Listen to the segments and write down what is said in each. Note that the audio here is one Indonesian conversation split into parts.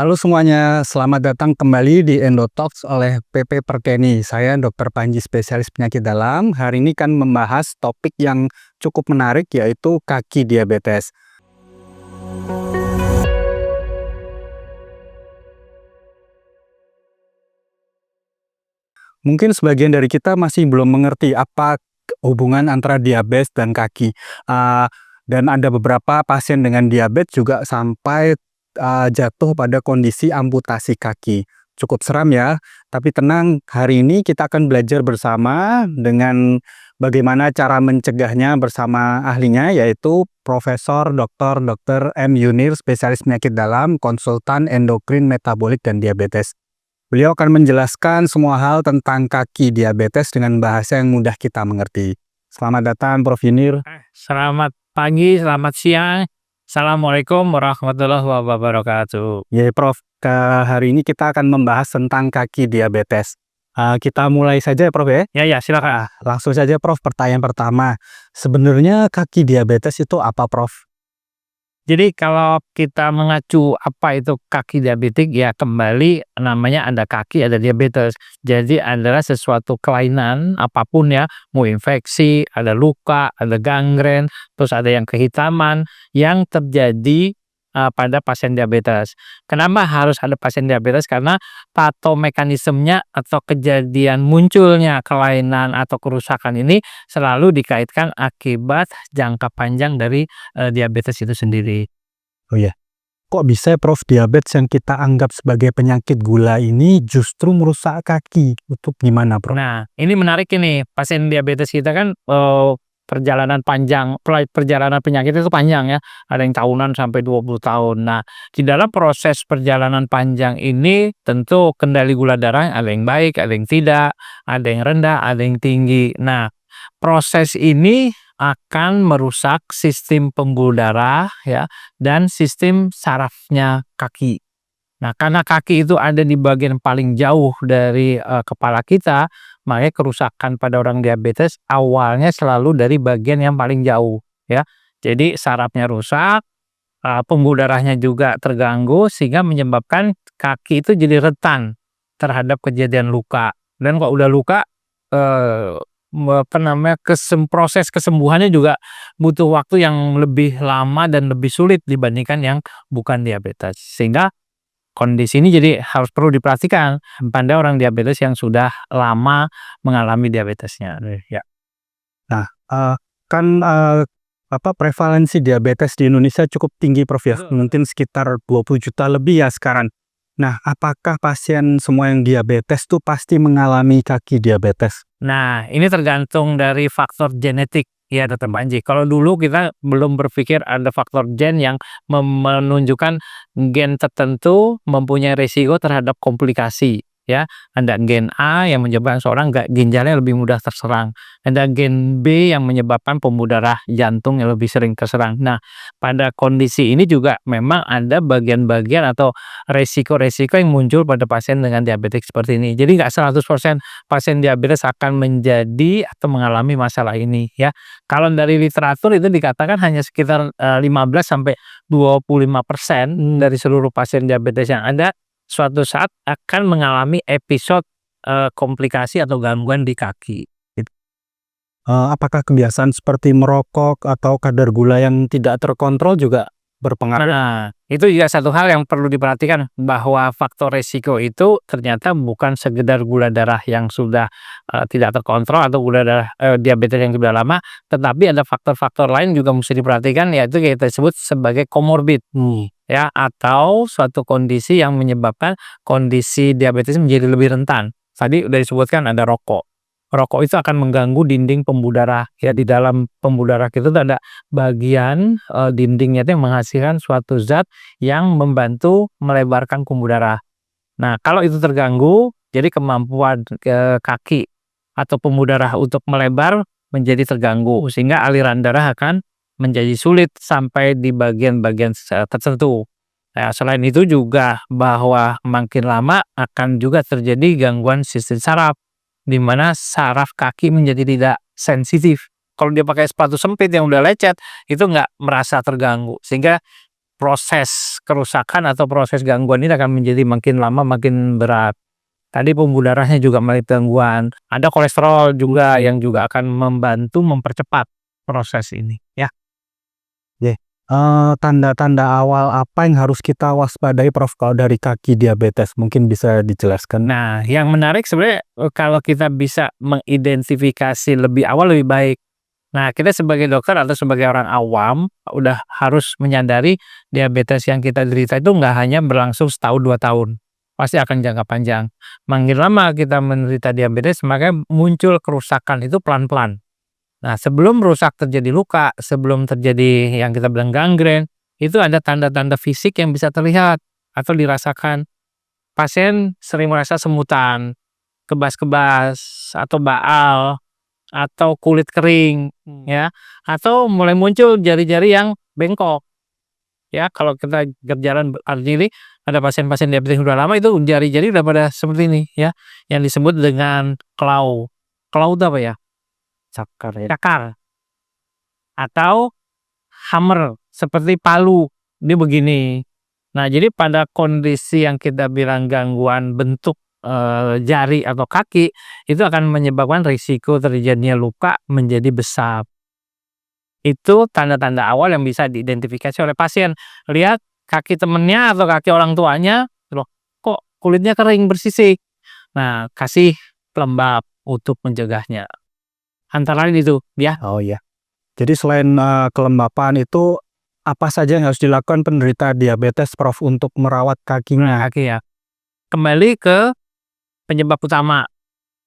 Halo semuanya, selamat datang kembali di Endotalks oleh PP Perteni. Saya Dr. Panji, spesialis penyakit dalam. Hari ini kan membahas topik yang cukup menarik, yaitu kaki diabetes. Mungkin sebagian dari kita masih belum mengerti apa hubungan antara diabetes dan kaki. Dan ada beberapa pasien dengan diabetes juga sampai jatuh pada kondisi amputasi kaki. Cukup seram ya, tapi tenang, hari ini kita akan belajar bersama dengan bagaimana cara mencegahnya bersama ahlinya, yaitu Profesor Dr. M. Yunir, spesialis penyakit dalam, konsultan endokrin, metabolik, dan diabetes. Beliau akan menjelaskan semua hal tentang kaki diabetes dengan bahasa yang mudah kita mengerti. Selamat datang, Prof. Yunir. Selamat pagi, selamat siang. Assalamualaikum warahmatullahi wabarakatuh. Ya, Prof. Hari ini kita akan membahas tentang kaki diabetes. Kita mulai saja ya, Prof. Ya? Ya, silakan. Langsung saja, Prof. Pertanyaan pertama. Sebenarnya kaki diabetes itu apa, Prof? Jadi kalau kita mengacu apa itu kaki diabetik, ya kembali namanya ada kaki, ada diabetes. Jadi adalah sesuatu kelainan apapun ya, mau infeksi, ada luka, ada gangren, terus ada yang kehitaman yang terjadi pada pasien diabetes. Kenapa harus ada pasien diabetes? Karena patomekanismenya atau kejadian munculnya kelainan atau kerusakan ini selalu dikaitkan akibat jangka panjang dari diabetes itu sendiri. Oh ya, kok bisa, Prof, diabetes yang kita anggap sebagai penyakit gula ini justru merusak kaki? Itu gimana, Prof? Nah, ini menarik ini, pasien diabetes kita kan perjalanan panjang, perjalanan penyakit itu panjang ya, ada yang tahunan sampai 20 tahun. Nah, di dalam proses perjalanan panjang ini tentu kendali gula darah ada yang baik, ada yang tidak, ada yang rendah, ada yang tinggi. Nah, proses ini akan merusak sistem pembuluh darah ya dan sistem sarafnya kaki. Nah, karena kaki itu ada di bagian paling jauh dari kepala kita, makanya kerusakan pada orang diabetes awalnya selalu dari bagian yang paling jauh ya. Jadi sarafnya rusak, pembuluh darahnya juga terganggu sehingga menyebabkan kaki itu jadi rentan terhadap kejadian luka. Dan kalau udah luka proses kesembuhannya juga butuh waktu yang lebih lama dan lebih sulit dibandingkan yang bukan diabetes. Sehingga kondisi ini jadi harus perlu diperhatikan pada orang diabetes yang sudah lama mengalami diabetesnya, ya. Nah, prevalensi diabetes di Indonesia cukup tinggi, Prof, ya. Mungkin sekitar 20 juta lebih ya sekarang. Nah, apakah pasien semua yang diabetes tuh pasti mengalami kaki diabetes? Nah, ini tergantung dari faktor genetik ya, Dr. Panji. Kalau dulu kita belum berpikir ada faktor gen yang menunjukkan gen tertentu mempunyai risiko terhadap komplikasi ya. Ada gen A yang menyebabkan seorang ginjalnya lebih mudah terserang. Ada gen B yang menyebabkan pembuluh darah jantung yang lebih sering terserang. Nah, pada kondisi ini juga memang ada bagian-bagian atau resiko-resiko yang muncul pada pasien dengan diabetes seperti ini. Jadi nggak 100% pasien diabetes akan menjadi atau mengalami masalah ini ya. Kalau dari literatur itu dikatakan hanya sekitar 15-25% dari seluruh pasien diabetes yang ada suatu saat akan mengalami episode komplikasi atau gangguan di kaki. Apakah kebiasaan seperti merokok atau kadar gula yang tidak terkontrol juga berpengaruh? Nah, itu juga satu hal yang perlu diperhatikan bahwa faktor resiko itu ternyata bukan sekedar gula darah yang sudah tidak terkontrol atau gula darah diabetes yang sudah lama, tetapi ada faktor-faktor lain juga mesti diperhatikan, yaitu kita sebut sebagai komorbid ya, atau suatu kondisi yang menyebabkan kondisi diabetes menjadi lebih rentan. Tadi udah disebutkan ada rokok. Rokok itu akan mengganggu dinding pembuluh darah ya. Di dalam pembuluh darah itu ada bagian dindingnya itu yang menghasilkan suatu zat yang membantu melebarkan pembuluh darah. Nah, kalau itu terganggu, jadi kemampuan kaki atau pembuluh darah untuk melebar menjadi terganggu sehingga aliran darah akan menjadi sulit sampai di bagian-bagian tertentu. Nah, selain itu juga bahwa makin lama akan juga terjadi gangguan sistem saraf, di mana saraf kaki menjadi tidak sensitif. Kalau dia pakai sepatu sempit yang udah lecet, itu nggak merasa terganggu. Sehingga proses kerusakan atau proses gangguan ini akan menjadi makin lama makin berat. Tadi pembuluh darahnya juga mengalami gangguan, ada kolesterol juga yang juga akan membantu mempercepat proses ini, ya. Tanda-tanda awal apa yang harus kita waspadai Prof kalau dari kaki diabetes? Mungkin bisa dijelaskan? Nah, yang menarik sebenarnya kalau kita bisa mengidentifikasi lebih awal lebih baik. Nah, kita sebagai dokter atau sebagai orang awam udah harus menyadari diabetes yang kita derita itu nggak hanya berlangsung setahun 2 tahun, pasti akan jangka panjang. Makin lama kita menderita diabetes, maka muncul kerusakan itu pelan-pelan. Nah, sebelum rusak terjadi luka, sebelum terjadi yang kita bilang gangren, itu ada tanda-tanda fisik yang bisa terlihat atau dirasakan. Pasien sering merasa semutan, kebas-kebas, atau baal, atau kulit kering, ya, atau mulai muncul jari-jari yang bengkok. Ya, kalau kita berjalan artinya ini ada pasien-pasien diabetes yang udah lama itu jari-jari udah pada seperti ini, ya, yang disebut dengan claw. Claw itu apa ya? Cakar atau hammer seperti palu, dia begini. Nah, jadi pada kondisi yang kita bilang gangguan bentuk, jari atau kaki, itu akan menyebabkan risiko terjadinya luka menjadi besar. Itu tanda-tanda awal yang bisa diidentifikasi oleh pasien. Lihat kaki temennya atau kaki orang tuanya, loh kok kulitnya kering bersisik. Nah, kasih pelembab untuk mencegahnya. Antara lain itu, ya. Oh iya. Jadi selain, kelembapan itu, apa saja yang harus dilakukan penderita diabetes Prof untuk merawat kakinya? Kaki ya. Kembali ke penyebab utama,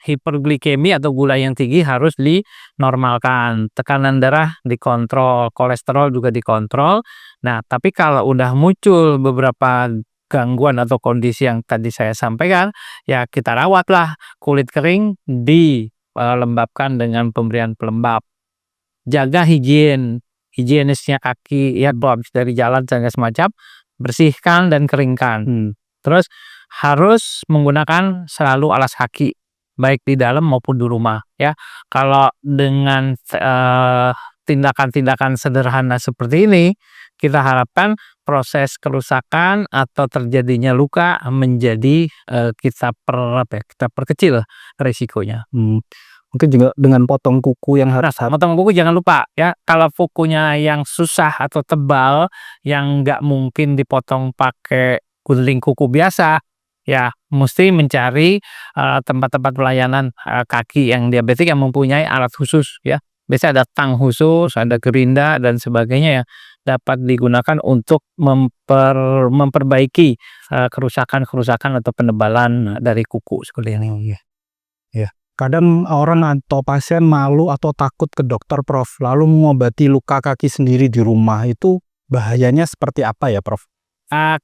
hiperglikemi atau gula yang tinggi harus dinormalkan, tekanan darah dikontrol, kolesterol juga dikontrol. Nah, tapi kalau udah muncul beberapa gangguan atau kondisi yang tadi saya sampaikan, ya kita rawatlah. Kulit kering dilembabkan dengan pemberian pelembab. Jaga higienisnya kaki, ya kalau habis dari jalan dan semacam, bersihkan dan keringkan. Terus harus menggunakan selalu alas kaki, baik di dalam maupun di rumah, ya. Kalau dengan tindakan-tindakan sederhana seperti ini, kita harapkan proses kerusakan atau terjadinya luka menjadi kita perkecil risikonya. Mungkin juga dengan potong kuku yang Nah, harus potong kuku jangan lupa ya, kalau kukunya yang susah atau tebal, yang nggak mungkin dipotong pakai gunting kuku biasa, ya mesti mencari tempat-tempat pelayanan kaki yang diabetik yang mempunyai alat khusus ya. Biasanya ada tang khusus, ada gerinda dan sebagainya yang dapat digunakan untuk memperbaiki kerusakan-kerusakan atau penebalan dari kuku seperti ini. Ya. Kadang orang atau pasien malu atau takut ke dokter Prof, lalu mengobati luka kaki sendiri di rumah, itu bahayanya seperti apa ya Prof?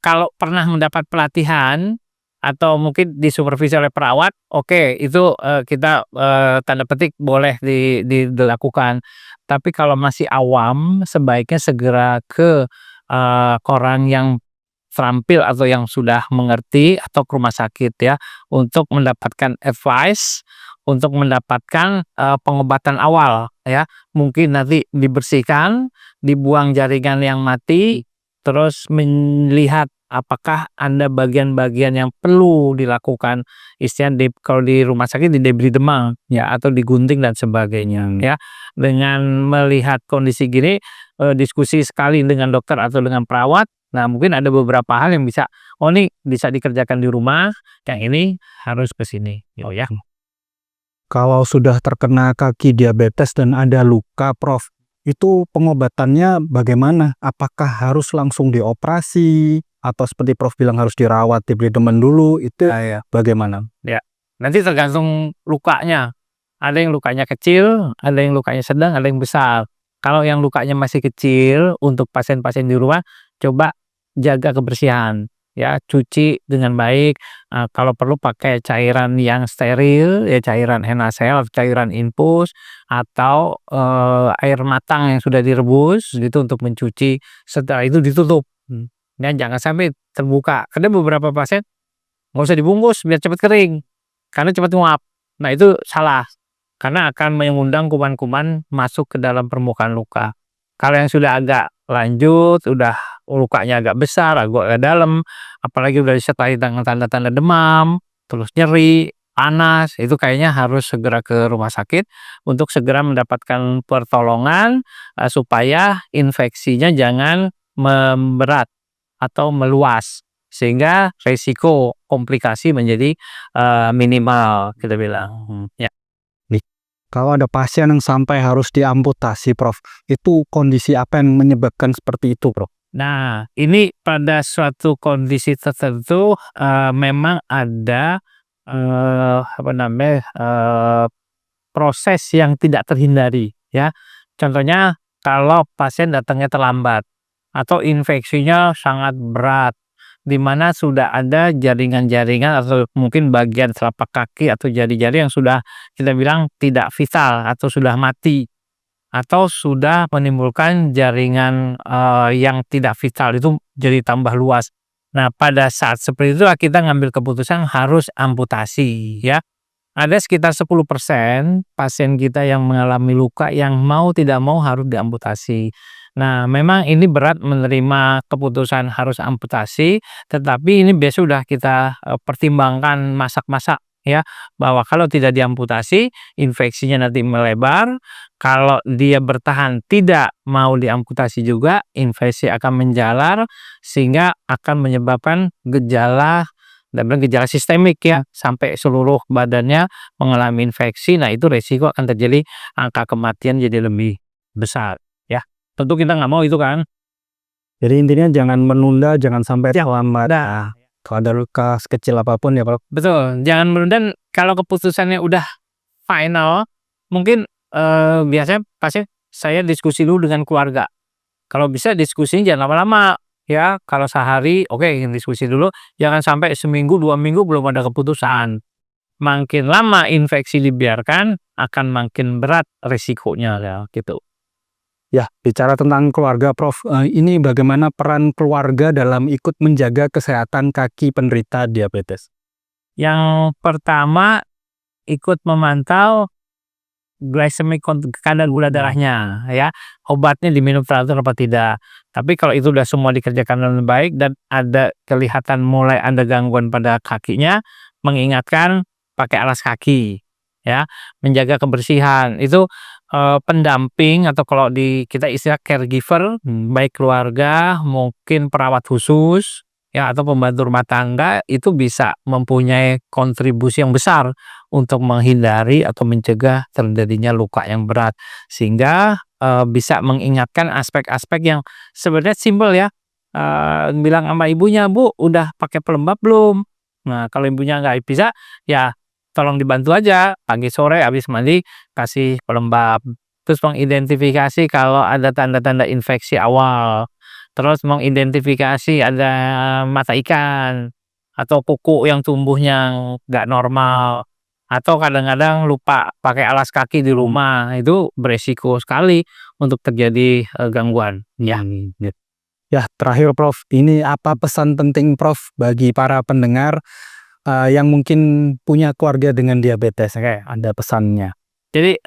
Kalau pernah mendapat pelatihan atau mungkin disupervisi oleh perawat, oke, itu kita tanda petik boleh dilakukan. Tapi kalau masih awam, sebaiknya segera ke orang yang terampil atau yang sudah mengerti atau ke rumah sakit ya, untuk mendapatkan advice, untuk mendapatkan pengobatan awal ya. Mungkin nanti dibersihkan, dibuang jaringan yang mati, terus melihat apakah ada bagian-bagian yang perlu dilakukan, istilahnya kalau di rumah sakit diberi demam ya, atau digunting dan sebagainya ya. Dengan melihat kondisi gini, diskusi sekali dengan dokter atau dengan perawat. Nah, mungkin ada beberapa hal yang bisa, oh ini bisa dikerjakan di rumah, yang ini harus ke sini, gitu ya. Kalau sudah terkena kaki diabetes dan ada luka Prof, itu pengobatannya bagaimana? Apakah harus langsung dioperasi? Atau seperti Prof bilang harus dirawat, diberi teman dulu, itu bagaimana? Ya, nanti tergantung lukanya. Ada yang lukanya kecil, ada yang lukanya sedang, ada yang besar. Kalau yang lukanya masih kecil, untuk pasien-pasien di rumah, coba jaga kebersihan ya, cuci dengan baik, kalau perlu pakai cairan yang steril ya, cairan Enacel, cairan infus atau air matang yang sudah direbus gitu untuk mencuci, setelah itu ditutup dan jangan sampai terbuka. Ada beberapa pasien nggak usah dibungkus biar cepat kering karena cepat nguap. Nah, itu salah karena akan mengundang kuman-kuman masuk ke dalam permukaan luka. Kalau yang sudah agak lanjut, udah lukanya agak besar, agak dalam, apalagi udah disertai dengan tanda-tanda demam, terus nyeri, panas, itu kayaknya harus segera ke rumah sakit untuk segera mendapatkan pertolongan, supaya infeksinya jangan memberat atau meluas, sehingga resiko komplikasi menjadi, minimal kita bilang, ya. Nih, kalau ada pasien yang sampai harus diamputasi, Prof, itu kondisi apa yang menyebabkan seperti itu, Prof? Nah, ini pada suatu kondisi tertentu, memang ada, apa namanya, proses yang tidak terhindari, ya. Contohnya kalau pasien datangnya terlambat atau infeksinya sangat berat, di mana sudah ada jaringan-jaringan atau mungkin bagian telapak kaki atau jari-jari yang sudah kita bilang tidak vital atau sudah mati. Atau sudah menimbulkan jaringan, yang tidak vital itu jadi tambah luas. Nah, pada saat seperti itu kita ngambil keputusan harus amputasi ya. Ada sekitar 10% pasien kita yang mengalami luka yang mau tidak mau harus diamputasi. Nah, memang ini berat menerima keputusan harus amputasi, tetapi ini biasa sudah kita, pertimbangkan masak-masak ya, bahwa kalau tidak diamputasi, infeksinya nanti melebar, kalau dia bertahan tidak mau diamputasi juga, infeksi akan menjalar, sehingga akan menyebabkan gejala dan gejala sistemik ya, sampai seluruh badannya mengalami infeksi. Nah, itu resiko akan terjadi angka kematian jadi lebih besar ya. Tentu kita nggak mau itu kan. Jadi intinya jangan menunda, jangan sampai Ya, terlambat. nah, Nah, kalau ada luka sekecil apapun ya, Prof. betul, jangan menunda. Dan kalau keputusannya udah final, mungkin, biasanya pasien saya diskusi dulu dengan keluarga. Kalau bisa diskusinya jangan lama-lama, ya. Kalau sehari, oke, diskusi dulu, jangan sampai seminggu, 2 minggu belum ada keputusan. Makin lama infeksi dibiarkan, akan makin berat resikonya ya, gitu. Ya, bicara tentang keluarga, Prof, ini bagaimana peran keluarga dalam ikut menjaga kesehatan kaki penderita diabetes? Yang pertama, ikut memantau glycemic kadar gula darahnya ya, obatnya diminum teratur apa tidak. Tapi kalau itu udah semua dikerjakan dengan baik dan ada kelihatan mulai ada gangguan pada kakinya, mengingatkan pakai alas kaki ya, menjaga kebersihan. Itu, pendamping atau kalau di kita istilah caregiver, baik keluarga, mungkin perawat khusus ya, atau pembantu rumah tangga, itu bisa mempunyai kontribusi yang besar untuk menghindari atau mencegah terjadinya luka yang berat. Sehingga, bisa mengingatkan aspek-aspek yang sebenarnya simpel ya, bilang sama ibunya, "Bu, udah pakai pelembab belum?" Nah, kalau ibunya nggak bisa, ya tolong dibantu aja, pagi sore habis mandi kasih pelembab. Terus mengidentifikasi kalau ada tanda-tanda infeksi awal, terus mengidentifikasi ada mata ikan, atau kuku yang tumbuhnya nggak normal. Atau kadang-kadang lupa pakai alas kaki di rumah, itu beresiko sekali untuk terjadi, gangguan, ya. Ya. Ya, terakhir, Prof, ini apa pesan penting Prof bagi para pendengar, yang mungkin punya keluarga dengan diabetes? Oke, ada pesannya. Jadi,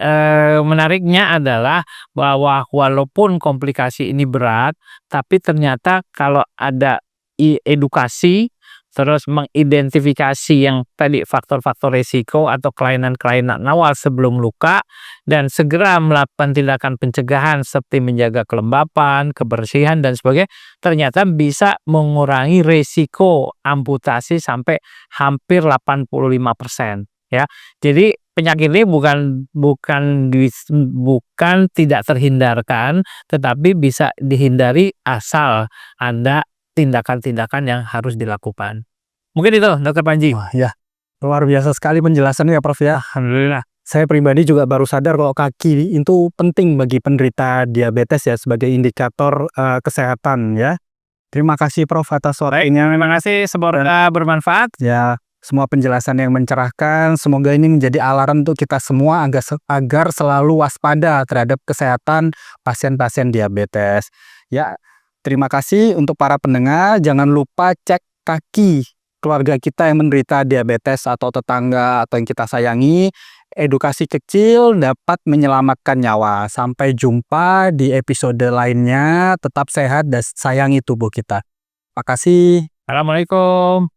menariknya adalah bahwa walaupun komplikasi ini berat, tapi ternyata kalau ada edukasi, terus mengidentifikasi yang tadi faktor-faktor resiko atau kelainan-kelainan awal sebelum luka, dan segera melakukan tindakan pencegahan seperti menjaga kelembapan, kebersihan, dan sebagainya, ternyata bisa mengurangi resiko amputasi sampai hampir 85% ya. Jadi penyakit ini bukan tidak terhindarkan, tetapi bisa dihindari asal ada tindakan-tindakan yang harus dilakukan. Mungkin itu, Dokter Panji. Wah, ya, luar biasa sekali penjelasannya ya, Prof, ya. Alhamdulillah. Saya pribadi juga baru sadar kalau kaki itu penting bagi penderita diabetes ya, sebagai indikator, kesehatan ya. Terima kasih, Prof, atas Baik, waktunya. terima kasih, semoga bermanfaat. Ya, semua penjelasan yang mencerahkan, semoga ini menjadi alarm untuk kita semua agar selalu waspada terhadap kesehatan pasien-pasien diabetes. Ya, terima kasih untuk para pendengar, jangan lupa cek kaki keluarga kita yang menderita diabetes atau tetangga atau yang kita sayangi. edukasi kecil dapat menyelamatkan nyawa. Sampai jumpa di episode lainnya. Tetap sehat dan sayangi tubuh kita. Makasih. Assalamualaikum.